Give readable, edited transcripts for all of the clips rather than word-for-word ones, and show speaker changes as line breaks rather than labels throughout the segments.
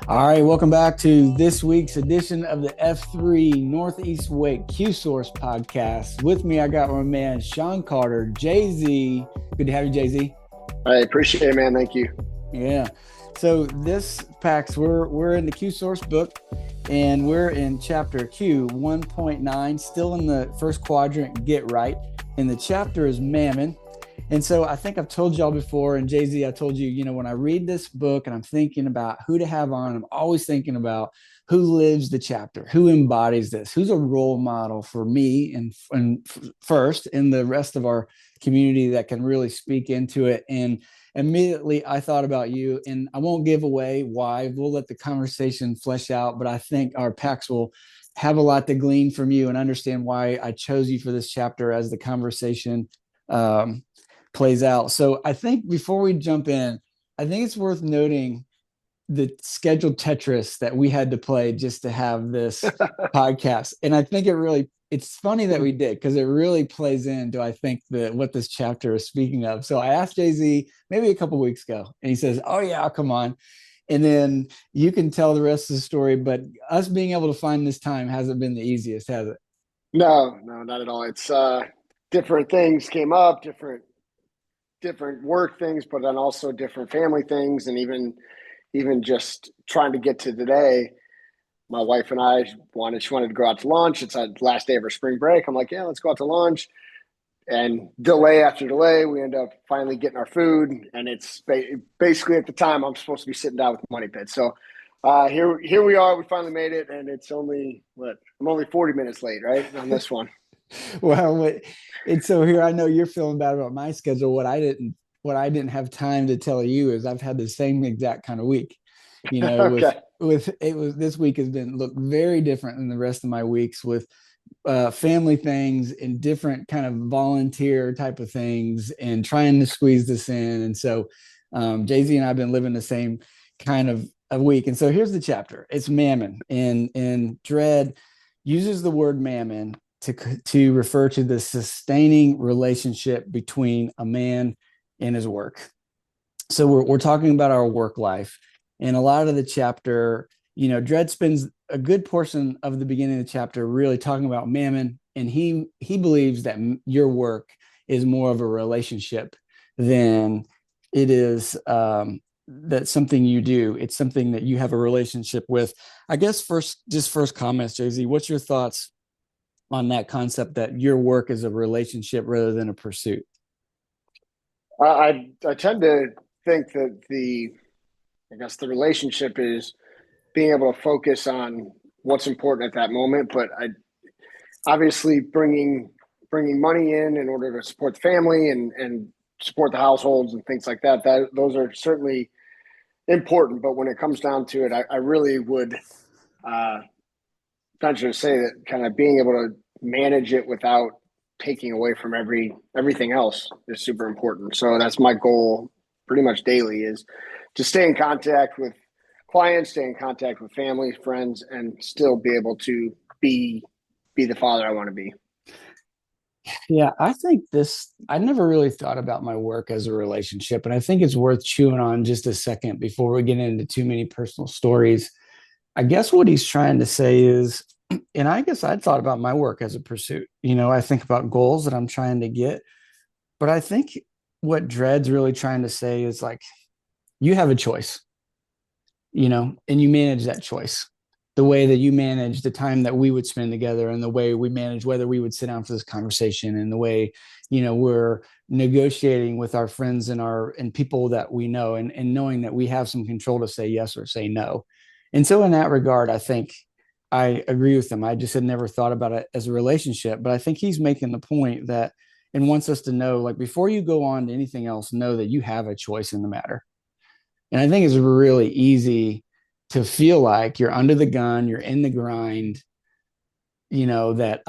All right, welcome back to this week's edition of the F3 Northeast Wake Q Source podcast. With me, I got my man Sean Carter, Jay Z. Good to have you, Jay Z.
I appreciate it, man. Thank you.
Yeah. So this PAX, we're in the Q Source book, and we're in chapter Q 1.9, still in the first quadrant, get right. And the chapter is Mammon. And so I think I've told y'all before, and Jay-Z, I told you, when I read this book and I'm thinking about who to have on, I'm always thinking about who lives the chapter, who embodies this, who's a role model for me and first in the rest of our community that can really speak into it. And immediately I thought about you, and I won't give away why. We'll let the conversation flesh out, but I think our PAX will have a lot to glean from you and understand why I chose you for this chapter as the conversation plays out. So I think before we jump in, I think it's worth noting the scheduled Tetris that we had to play just to have this podcast. And I think it's funny that we did because it really plays into, I think, what this chapter is speaking of. So I asked Jay-Z maybe a couple weeks ago, and he says, "Oh yeah, I'll come on." And then you can tell the rest of the story, but us being able to find this time hasn't been the easiest, has it?
No, not at all. It's different things came up, different work things, but then also different family things, and even just trying to get to today. My wife and I she wanted to go out to lunch. It's the last day of her spring break. I'm like, yeah, let's go out to lunch. And delay after delay, we end up finally getting our food, and it's basically at the time I'm supposed to be sitting down with the Money Pit. So here we are. We finally made it, and it's only I'm only 40 minutes late, right, on this one.
Well, and so here I know you're feeling bad about my schedule. What I didn't have time to tell you is I've had the same exact kind of week. With
Okay.
this week has been look very different than the rest of my weeks with family things and different kind of volunteer type of things and trying to squeeze this in. And so Jay-Z and I've been living the same kind of a week. And so here's the chapter. It's Mammon, and Dredd uses the word mammon to refer to the sustaining relationship between a man and his work. So we're talking about our work life. And a lot of the chapter, Dredd spends a good portion of the beginning of the chapter really talking about mammon. And he believes that your work is more of a relationship than it is that's something you do. It's something that you have a relationship with. I guess first comments, Jay-Z, what's your thoughts on that concept that your work is a relationship rather than a pursuit?
I tend to think that I guess the relationship is being able to focus on what's important at that moment, but obviously bringing money in order to support the family and support the households and things like that. Those are certainly important, but when it comes down to it, I really would venture to say that kind of being able to manage it without taking away from everything else is super important. So that's my goal pretty much daily, is to stay in contact with clients, stay in contact with family, friends, and still be able to be the father I want to be.
Yeah, I think I never really thought about my work as a relationship. And I think it's worth chewing on just a second before we get into too many personal stories. I guess what he's trying to say is, and I guess I'd thought about my work as a pursuit. I think about goals that I'm trying to get, but I think what Dredd's really trying to say is like, you have a choice, and you manage that choice the way that you manage the time that we would spend together, and the way we manage whether we would sit down for this conversation, and the way, we're negotiating with our friends and people that we know, and knowing that we have some control to say yes or say no. And so in that regard, I think I agree with him. I just had never thought about it as a relationship, but I think he's making the point that, and wants us to know, like, before you go on to anything else, know that you have a choice in the matter. And I think it's really easy to feel like you're under the gun, you're in the grind, that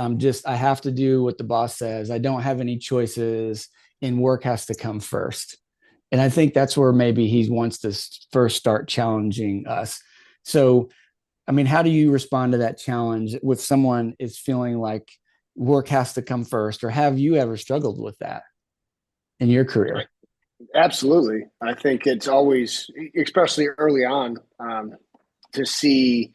I have to do what the boss says. I don't have any choices, and work has to come first. And I think that's where maybe he wants to first start challenging us. So, I mean, how do you respond to that challenge with someone is feeling like work has to come first? Or have you ever struggled with that in your career?
Absolutely. I think it's always, especially early on, to see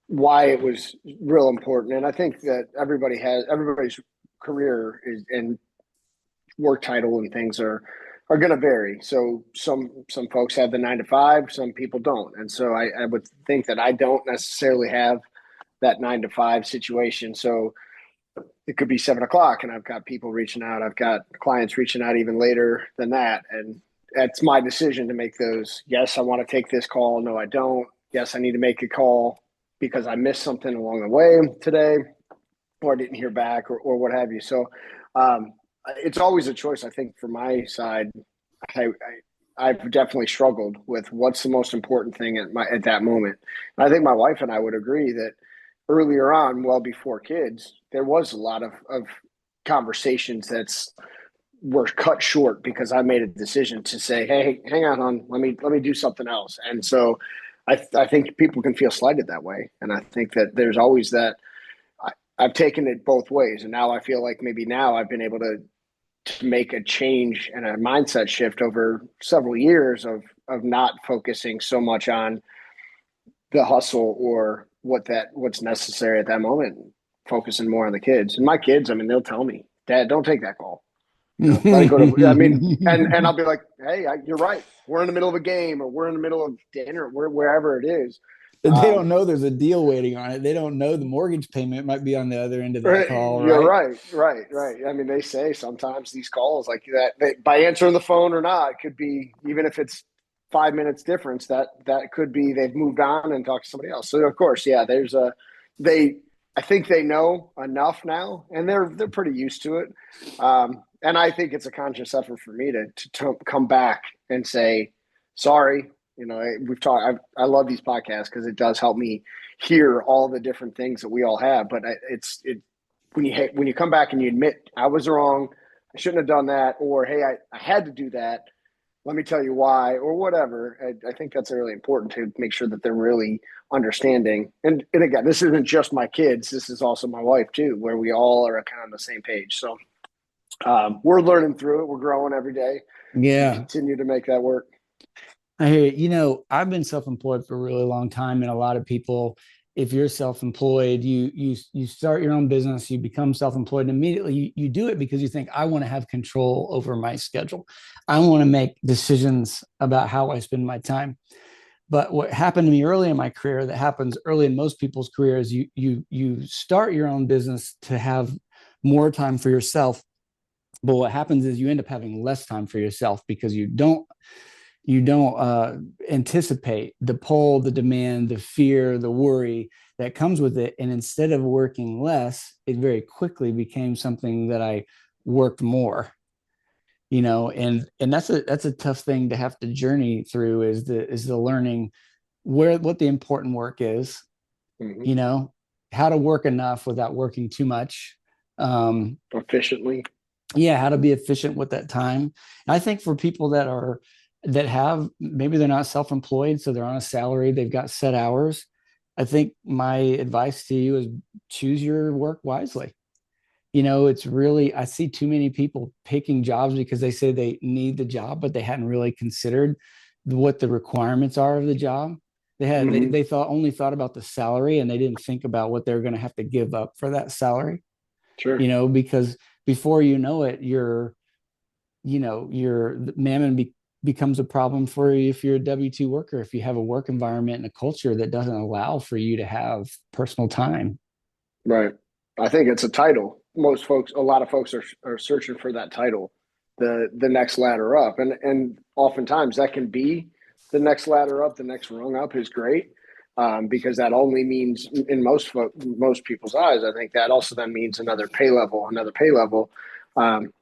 why it was real important. And I think that everybody's career is, and work title and things are going to vary. So some folks have the 9 to 5, some people don't, and so I would think that I don't necessarily have that 9 to 5 situation. So it could be 7 o'clock, and I've got people reaching out. I've got clients reaching out even later than that, and that's my decision to make those. Yes, I want to take this call. No, I don't. Yes, I need to make a call because I missed something along the way today, or I didn't hear back, or what have you. So it's always a choice. I think for my side, I've definitely struggled with what's the most important thing at that moment. And I think my wife and I would agree that earlier on, well before kids, there was a lot of conversations that's were cut short because I made a decision to say, "Hey, hang on, let me do something else." And so, I think people can feel slighted that way, and I think that there's always that. I've taken it both ways, and now I feel like maybe now I've been able to make a change and a mindset shift over several years of not focusing so much on the hustle or what's necessary at that moment, focusing more on the kids. And my kids, I mean, they'll tell me, "Dad, don't take that call. Let it go to." I mean, and I'll be like, "Hey, you're right. We're in the middle of a game, or we're in the middle of dinner, wherever it is."
They don't
Um,
know there's a deal waiting on it. They don't know the mortgage payment might be on the other end of that call,
you're
right?
right, right. I mean, they say sometimes these calls like that, by answering the phone or not, it could be, even if it's 5 minutes difference, that could be they've moved on and talked to somebody else. So of course, yeah, they. I think they know enough now, and they're pretty used to it. And I think it's a conscious effort for me to come back and say sorry. You know, we've talked. I love these podcasts because it does help me hear all the different things that we all have. But when you come back and you admit I was wrong, I shouldn't have done that, or hey, I had to do that. Let me tell you why, or whatever. I think that's really important to make sure that they're really understanding. And again, this isn't just my kids. This is also my wife too, where we all are kind of on the same page. So we're learning through it. We're growing every day to
Yeah.
continue to make that work.
I hear you. You know, I've been self-employed for a really long time, and a lot of people, if you're self-employed, you start your own business, you become self-employed, and immediately you do it because you think, I want to have control over my schedule. I want to make decisions about how I spend my time. But what happened to me early in my career, that happens early in most people's careers, you start your own business to have more time for yourself. But what happens is you end up having less time for yourself because you don't anticipate the pull, the demand, the fear, the worry that comes with it. And instead of working less, it very quickly became something that I worked more. And that's a tough thing to have to journey through, is the learning what the important work is,
Mm-hmm.
you know, how to work enough without working too much. Um,
Efficiently.
yeah, how to be efficient with that time. And I think for people that have, maybe they're not self-employed, so they're on a salary, they've got set hours. I think my advice to you is choose your work wisely. It's really, I see too many people picking jobs because they say they need the job, but they hadn't really considered what the requirements are of the job.
Mm-hmm.
They thought about the salary, and they didn't think about what they're going to have to give up for that salary.
Sure.
Because before you know it, your Mammon becomes a problem for you if you're a W-2 worker, if you have a work environment and a culture that doesn't allow for you to have personal time.
Right. I think it's a title. A lot of folks are searching for that title, the next ladder up, and oftentimes that can be the next ladder up. The next rung up is great, because that only means, in most people's eyes, I think that also then means another pay level, another pay level. Um,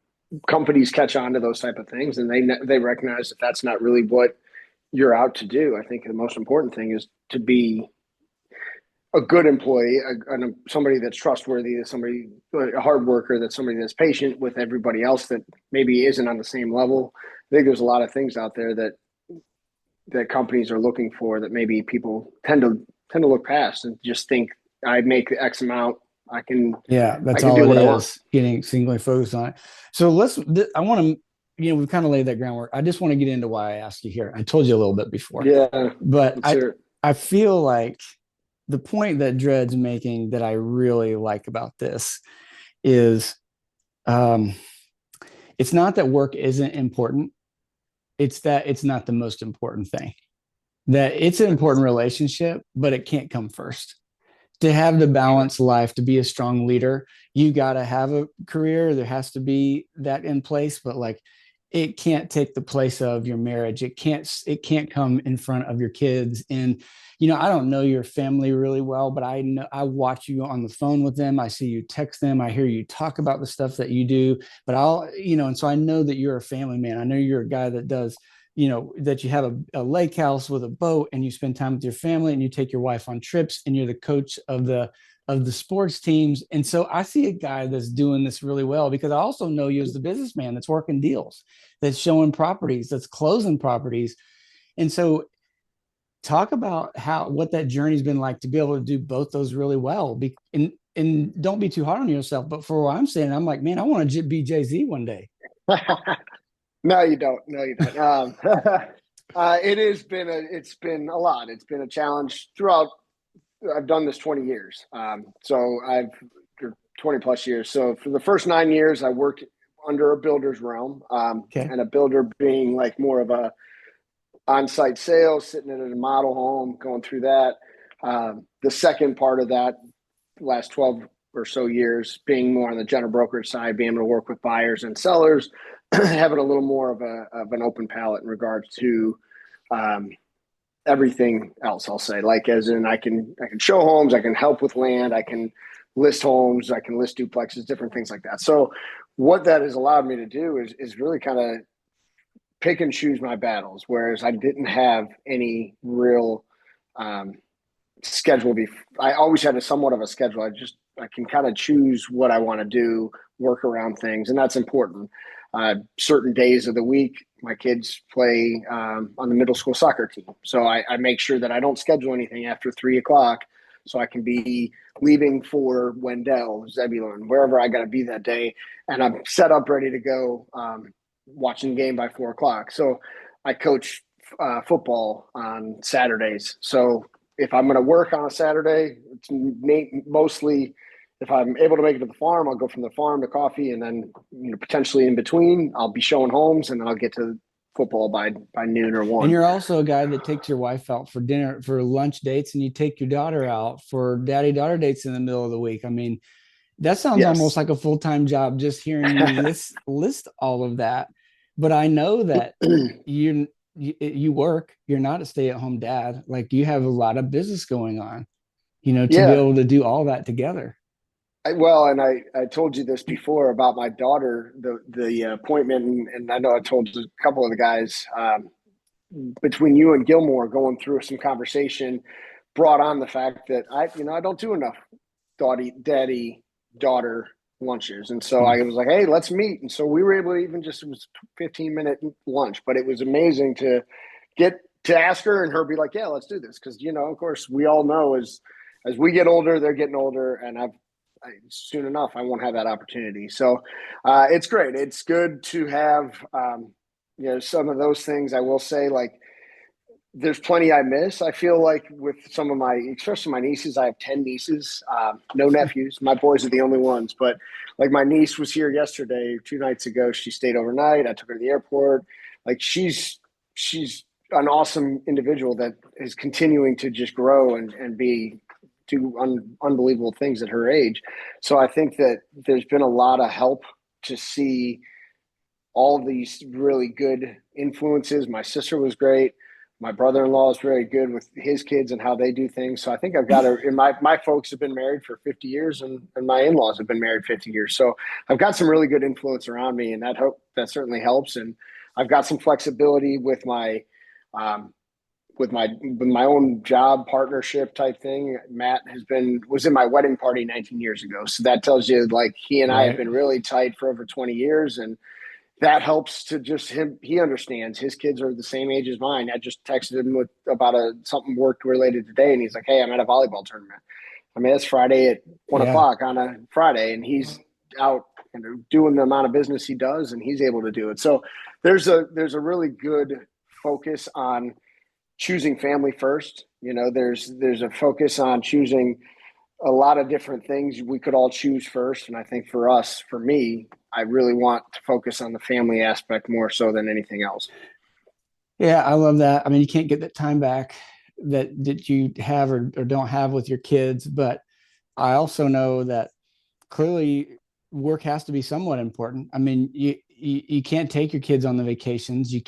Companies catch on to those type of things, and they recognize that that's not really what you're out to do. I think the most important thing is to be a good employee, somebody that's trustworthy, somebody, a hard worker, that's somebody that's patient with everybody else that maybe isn't on the same level. I think there's a lot of things out there that companies are looking for that maybe people tend to look past and just think, I make X amount, I can
Yeah,
I
that's
can
all
do
it
what I want.
is, getting singly focused on it. So I want to, we've kind of laid that groundwork. I just want to get into why I asked you here. I told you a little bit before,
Yeah,
but
let's hear it.
I feel like the point that Dred's making that I really like about this is um, it's not that work isn't important, it's that it's not the most important thing. That it's an important relationship, but it can't come first. To have the
Sure.
balanced life, to be a strong leader, you got to have a career. There has to be that in place, but like it can't take the place of your marriage. It can't come in front of your kids. And I don't know your family really well, but I know I watch you on the phone with them. I see you text them. I hear you talk about the stuff that you do. But and so I know that you're a family man. I know you're a guy that does that you have a lake house with a boat and you spend time with your family and you take your wife on trips and you're the coach of the sports teams. And so I see a guy that's doing this really well because I also know you as the businessman that's working deals, that's showing properties, that's closing properties. And so talk about how what that journey's been like to be able to do both those really well. And don't be too hard on yourself. But for what I'm saying, I'm like, man, I want to be Jay-Z one day.
No, you don't. No, you don't. It's been a lot. It's been a challenge throughout. I've done this 20 years. So I've 20 plus years. So for the first 9 years, I worked under a builder's realm,
Okay.
and a builder being like more of a on-site sales, sitting in a model home, going through that. The second part of that, last 12 or so years, being more on the general brokerage side, being able to work with buyers and sellers, having a little more of an open palette in regards to um, everything else. I'll say, like, as in, I can show homes, I can help with land, I can list homes, I can list duplexes, different things like that. So what that has allowed me to do is really kind of pick and choose my battles, whereas I didn't have any real um, schedule. I always had a somewhat of a schedule. I can kind of choose what I want to do, work around things, and that's important. Certain days of the week, my kids play on the middle school soccer team, so I make sure that I don't schedule anything after 3 o'clock, so I can be leaving for Wendell, Zebulon, wherever I got to be that day, and I'm set up ready to go. Watching the game by 4 o'clock. So I coach football on Saturdays. So if I'm going to work on a Saturday, it's mostly if I'm able to make it to the farm, I'll go from the farm to coffee, and then potentially in between, I'll be showing homes, and then I'll get to football by noon or
And
1.
you're also a guy that takes your wife out for dinner, for lunch dates, and you take your daughter out for daddy daughter dates in the middle of the week. I mean, that sounds almost
Yes.
like a full-time job just hearing you list all of that. But I know that you work, you're not a stay-at-home dad. Like you have a lot of business going on, to be
Yeah.
able to do all that together.
And I told you this before about my daughter, the appointment, and I know I told a couple of the guys, between you and Gilmore going through some conversation brought on the fact that I don't do enough daddy daughter lunches. And so
Hmm.
I was like, hey, let's meet. And so we were able to even just, it was 15-minute lunch, but it was amazing to get to ask her and her be like, yeah, let's do this. Cause of course we all know as we get older, they're getting older, and soon enough, I won't have that opportunity. So it's great. It's good to have, some of those things. I will say, like, there's plenty I miss. I feel like with some of my, especially my nieces, I have 10 nieces, no nephews. My boys are the only ones. But like my niece was here yesterday, 2 nights ago. She stayed overnight. I took her to the airport. Like she's an awesome individual that is continuing to just grow and do unbelievable things at her age. So I think that there's been a lot of help to see all of these really good influences. My sister was great. My brother-in-law is very good with his kids and how they do things. So I think I've got a, and my folks have been married for 50 years, and my in-laws have been married 50 years. So I've got some really good influence around me, and that certainly helps. And I've got some flexibility with um, my own job partnership type thing. Matt was in my wedding party 19 years ago. So that tells you, like, he and I have
Right.
been really tight for over 20 years, and that helps to just him. He understands his kids are the same age as mine. I just texted him about something work related today, and he's like, hey, I'm at a volleyball tournament. I mean, it's Friday at one
Yeah.
o'clock on a Friday, and he's out doing the amount of business he does, and he's able to do it. So there's a really good focus on choosing family first. You know, there's a focus on choosing a lot of different things we could all choose first. And I think for us, for me, I really want to focus on the family aspect more so than anything else.
Yeah, I love that. I mean, you can't get that time back that you have or don't have with your kids, but I also know that clearly work has to be somewhat important. I mean, you can't take your kids on the vacations. You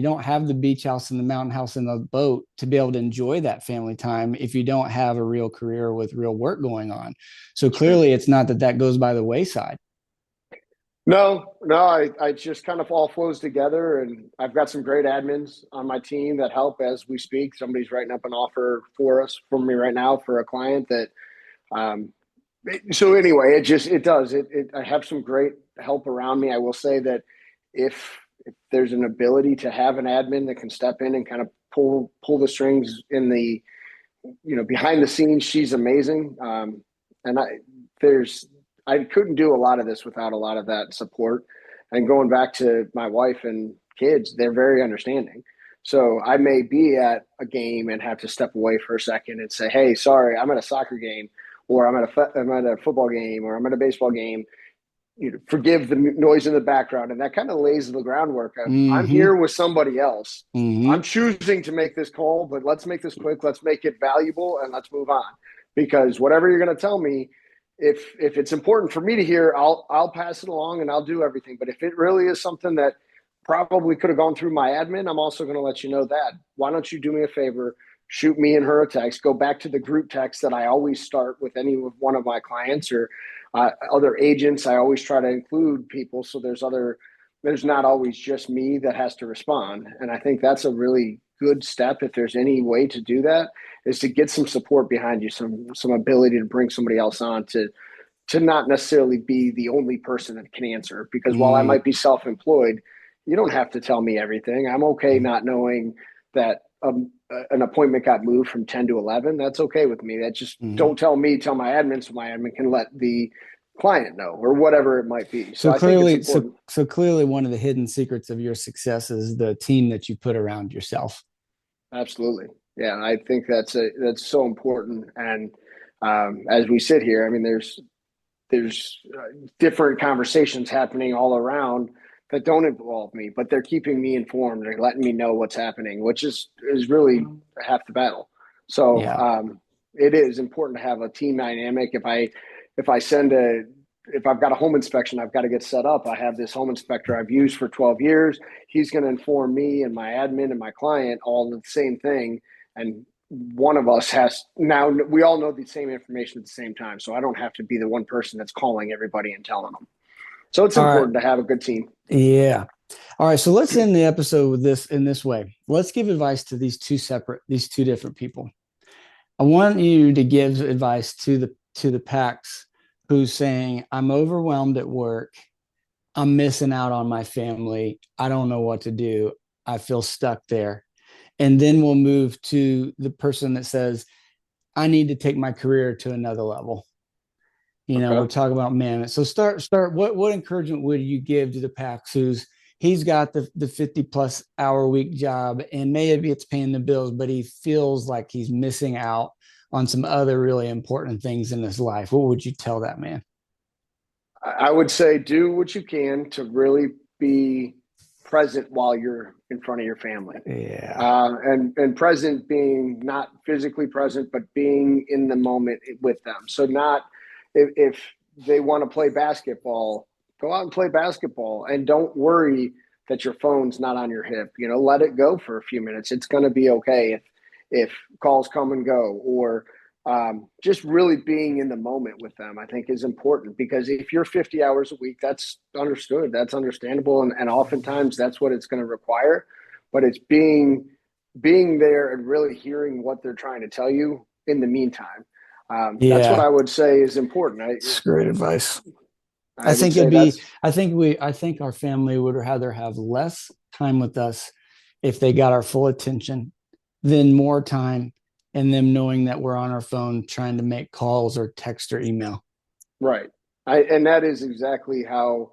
don't have the beach house and the mountain house and the boat to be able to enjoy that family time if you don't have a real career with real work going on. So
Sure.
clearly it's not that that goes by the wayside.
No, I just kind of all flows together, and I've got some great admins on my team that help as we speak. Somebody's writing up an offer for me right now for a client that. Um, so anyway, it does it. I have some great help around me. I will say that if there's an ability to have an admin that can step in and kind of pull the strings in the behind the scenes, she's amazing. And there's I couldn't do a lot of this without a lot of that support. And going back to my wife and kids, they're very understanding. So I may be at a game and have to step away for a second and say, "Hey, sorry, I'm at a soccer game, or I'm at a football game, or I'm at a baseball game. Forgive the noise in the background." And that kind of lays the groundwork of I'm
Mm-hmm.
here with somebody else. I'm
Mm-hmm.
choosing to make this call, but let's make this quick. Let's make it valuable, and let's move on. Because whatever you're going to tell me, if it's important for me to hear, I'll pass it along and I'll do everything. But if it really is something that probably could have gone through my admin, I'm also going to let you know that. Why don't you do me a favor? Shoot me and her a text. Go back to the group text that I always start with any one of my clients or other agents. I always try to include people so there's not always just me that has to respond. And I think that's a really good step if there's any way to do that is to get some support behind you, some ability to bring somebody else on to not necessarily be the only person that can answer. Because while I
Mm-hmm.
might be self-employed, you don't have to tell me everything. I'm okay not knowing that an appointment got moved from 10 to 11. That's okay with me. That just
Mm-hmm.
don't tell me, tell my admin so my admin can let the client know or whatever it might be. So
So
I think it's
clearly, so
important.
so clearly, one of the hidden secrets of your success is the team that you put around yourself.
Absolutely. Yeah. I think that's so important. And as we sit here, I mean, there's different conversations happening all around that don't involve me, but they're keeping me informed. They're letting me know what's happening, which is really half the battle. So
Yeah.
it is important to have a team dynamic. If I send a if I've got a home inspection, I've got to get set up. I have this home inspector I've used for 12 years. He's going to inform me and my admin and my client all the same thing. And one of us has now we all know the same information at the same time. So I don't have to be the one person that's calling everybody and telling them. So it's
All right.
important to have a good team.
Yeah. All right. So let's end the episode with this in this way. Let's give advice to these two different people. I want you to give advice to the PAX who's saying, I'm overwhelmed at work. I'm missing out on my family. I don't know what to do. I feel stuck there. And then we'll move to the person that says, I need to take my career to another level. We're
Okay.
talking about Mammon. So start. What encouragement would you give to the PAX who's he's got the 50 plus hour week job and maybe it's paying the bills, but he feels like he's missing out on some other really important things in his life. What would you tell that man?
I would say do what you can to really be present while you're in front of your family.
Yeah.
And present being not physically present, but being in the moment with them. So not if they want to play basketball, go out and play basketball, and don't worry that your phone's not on your hip. Let it go for a few minutes. It's going to be okay if calls come and go, or just really being in the moment with them. I think is important because if you're 50 hours a week, that's understood, that's understandable, and oftentimes that's what it's going to require. But it's being there and really hearing what they're trying to tell you in the meantime. That's what
Yeah.
I would say is important.
It's great advice. I
I would
think it'd
say
be,
that's
I think our family would rather have less time with us if they got our full attention than more time and them knowing that we're on our phone trying to make calls or text or email.
right. And that is exactly how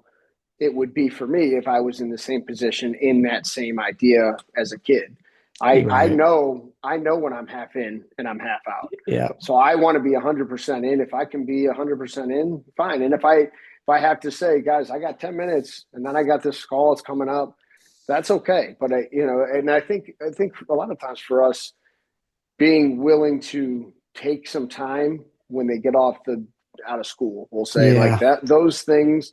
it would be for me if I was in the same position in that same idea as a kid.
Right.
I know when I'm half in and I'm half out.
Yeah.
So I want to be 100% in. If I can be 100% in, fine. And if I have to say, guys, I got 10 minutes and then I got this call, it's coming up, that's okay. But and I think a lot of times for us, being willing to take some time when they get off the out of school, we'll say, like
Yeah.
that, those things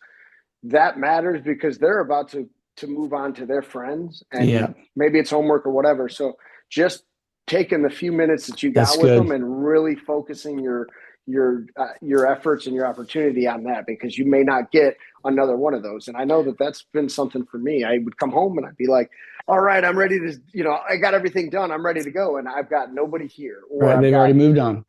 that matters because they're about to move on to their friends, and
Yeah.
maybe it's homework or whatever. So just taking the few minutes that you
That's
got with them
good.
and really focusing your efforts and your opportunity on that, because you may not get another one of those. And I know that that's been something for me. I would come home and I'd be like, all right, I'm ready to, I got everything done, I'm ready to go, and I've got nobody here, or
Right.
I've
They've
got
already moved on.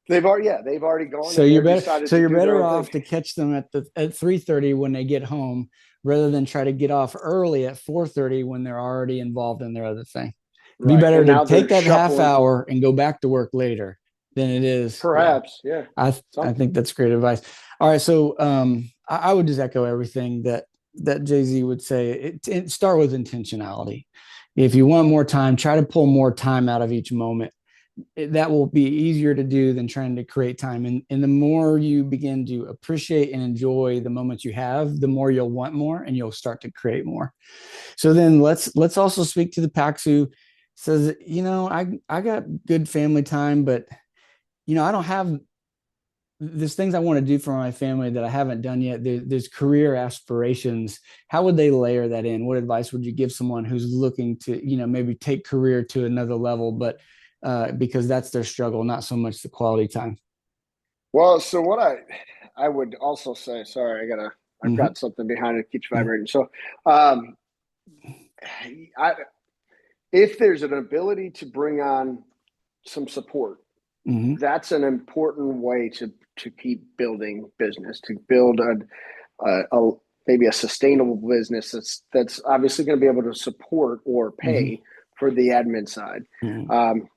they've already gone and they're decided
So
to
you're
do their
better
own thing.
off to catch them at 3:30 when they get home rather than try to get off early at 4:30 when they're already involved in their other thing. It'd be
Right,
better
and
to
now
take
they're
that half
shuffling.
hour and go back to work later than it is. Yeah.
Perhaps, yeah.
I
Something.
think that's great advice. All right, so I would just echo everything that Jay Z would say. Start with intentionality. If you want more time, try to pull more time out of each moment. That will be easier to do than trying to create time. And the more you begin to appreciate and enjoy the moments you have, the more you'll want more and you'll start to create more. So then let's also speak to the Pax who says, I got good family time, but I don't have there's things I want to do for my family that I haven't done yet. There's career aspirations. How would they layer that in? What advice would you give someone who's looking to, maybe take career to another level, but because that's their struggle, not so much the quality time.
Well, so what I would also say, sorry, I've
Mm-hmm.
got something behind it, keeps
Yeah.
vibrating. So, um, I if there's an ability to bring on some support,
Mm-hmm.
that's an important way to keep building business, to build a maybe a sustainable business that's obviously going to be able to support or
Mm-hmm.
pay for the admin side.
Mm-hmm.
Um,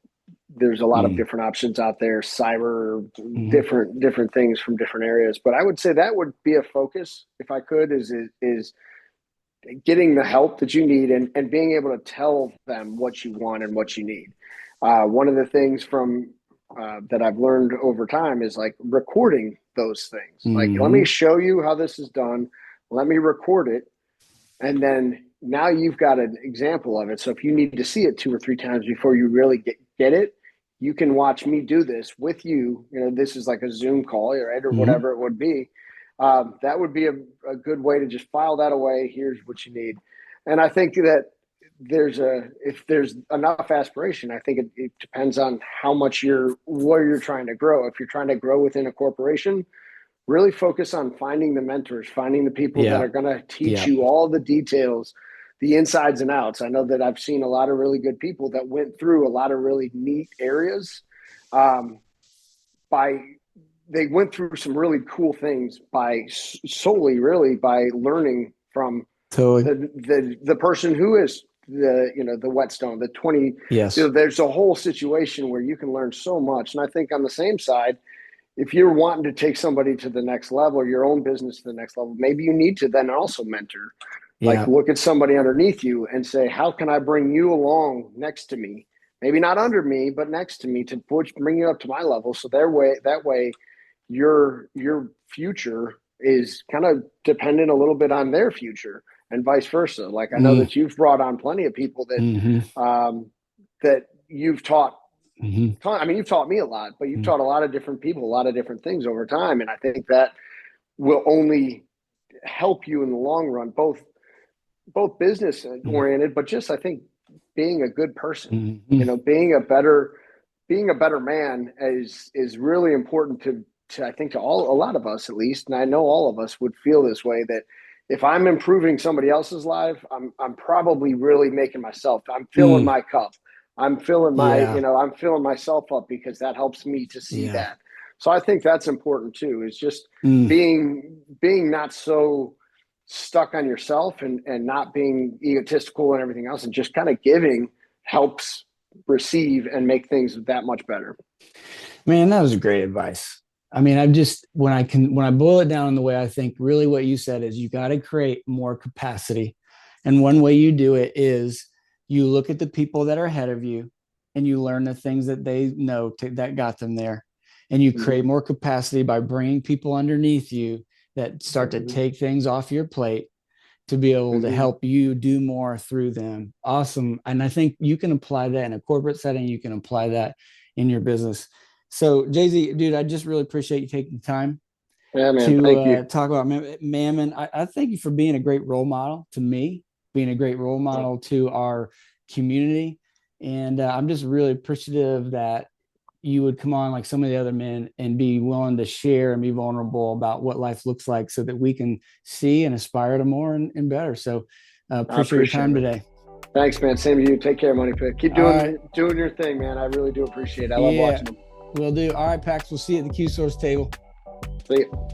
there's a lot of different options out there, cyber,
Mm-hmm.
different things from different areas. But I would say that would be a focus if I could, is getting the help that you need, and being able to tell them what you want and what you need. One of the things from that I've learned over time is like recording those things. Like, let me
Mm-hmm.
show you how this is done. Let me record it, and then now you've got an example of it. So if you need to see it two or three times before you really get it, you can watch me do this with you. This is like a Zoom call, right, or
Mm-hmm.
whatever it would be. That would be a good way to just file that away. Here's what you need. And I think that if there's enough aspiration, I think it depends on how much what you're trying to grow. If you're trying to grow within a corporation, really focus on finding the mentors, finding the people that
Yeah.
are going to teach
Yeah.
you all the details, the insides and outs. I know that I've seen a lot of really good people that went through a lot of really neat areas. Um, by They went through some really cool things by solely really by learning from
Totally.
the person who is the whetstone, the 20.
Yes.
There's a whole situation where you can learn so much. And I think on the same side, if you're wanting to take somebody to the next level, your own business to the next level, maybe you need to then also mentor. Like,
Yeah.
look at somebody underneath you and say, how can I bring you along next to me? Maybe not under me, but next to me, to bring you up to my level. So that way your future is kind of dependent a little bit on their future, and vice versa. Like, I know
Mm-hmm.
that you've brought on plenty of people that you've taught.
Mm-hmm.
I mean, you've taught me a lot, but you've taught a lot of different people, a lot of different things over time. And I think that will only help you in the long run, both business oriented, but just, I think, being a good person,
Mm-hmm.
being a better man is really important to I think, to a lot of us, at least. And I know all of us would feel this way, that if I'm improving somebody else's life, I'm probably really making myself, I'm filling
Mm.
my cup. I'm filling
Yeah.
I'm filling myself up, because that helps me to see
Yeah.
that. So I think that's important too, is just
Mm.
being not so stuck on yourself, and not being egotistical and everything else, and just kind of giving helps receive and make things that much better.
Man, that was great advice. I mean, when I boil it down in the way I think, really what you said is you got to create more capacity. And one way you do it is You look at the people that are ahead of you and you learn the things that they know that got them there. And you create
Mm-hmm.
more capacity by bringing people underneath you that start to
Mm-hmm.
take things off your plate to be able to
Mm-hmm.
help you do more through them. Awesome. And I think you can apply that in a corporate setting. You can apply that in your business. So, Jay Z, dude, I just really appreciate you taking the time
Yeah, man.
to
Thank you.
talk about Mammon. I thank you for being a great role model to me, being a great role model to our community. And I'm just really appreciative that you would come on like some of the other men and be willing to share and be vulnerable about what life looks like so that we can see and aspire to more and better. So
I
appreciate your
appreciate
time
it.
today.
Thanks, man. Same to you. Take care, Money Pit. Keep
All right.
doing your thing, man. I really do appreciate it. I love
Yeah,
watching them.
we'll do. All right, Pax. We'll see you at the Q Source table.
See you.